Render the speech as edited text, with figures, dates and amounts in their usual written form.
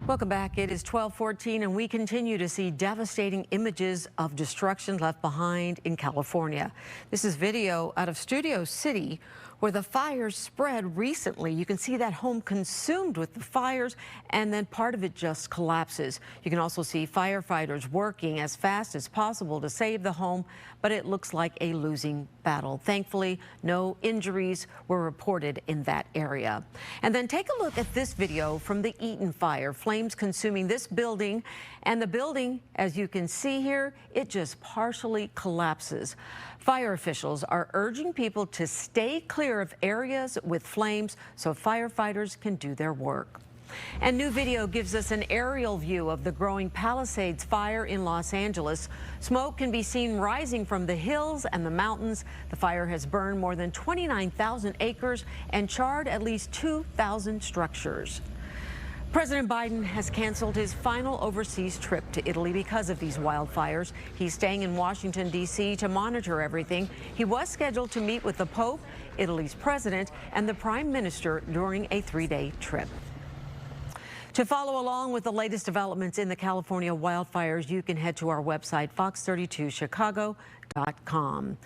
Welcome back. It is 12:14 and we continue to see devastating images of destruction left behind in California. This is video out of Studio City where the fires spread recently. You can see that home consumed with the fires and then part of it just collapses. You can also see firefighters working as fast as possible to save the home, but it looks like a losing battle. Thankfully, no injuries were reported in that area. And then take a look at this video from the Eaton fire. Flames consuming this building, and the building, as you can see here, it just partially collapses. Fire officials are urging people to stay clear of areas with flames so firefighters can do their work. And new video gives us an aerial view of the growing Palisades fire in Los Angeles. Smoke can be seen rising from the hills and the mountains. The fire has burned more than 29,000 acres and charred at least 2,000 structures. President Biden has canceled his final overseas trip to Italy because of these wildfires. He's staying in Washington, D.C. to monitor everything. He was scheduled to meet with the Pope, Italy's president, and the Prime Minister during a 3-day trip. To follow along with the latest developments in the California wildfires, you can head to our website, fox32chicago.com.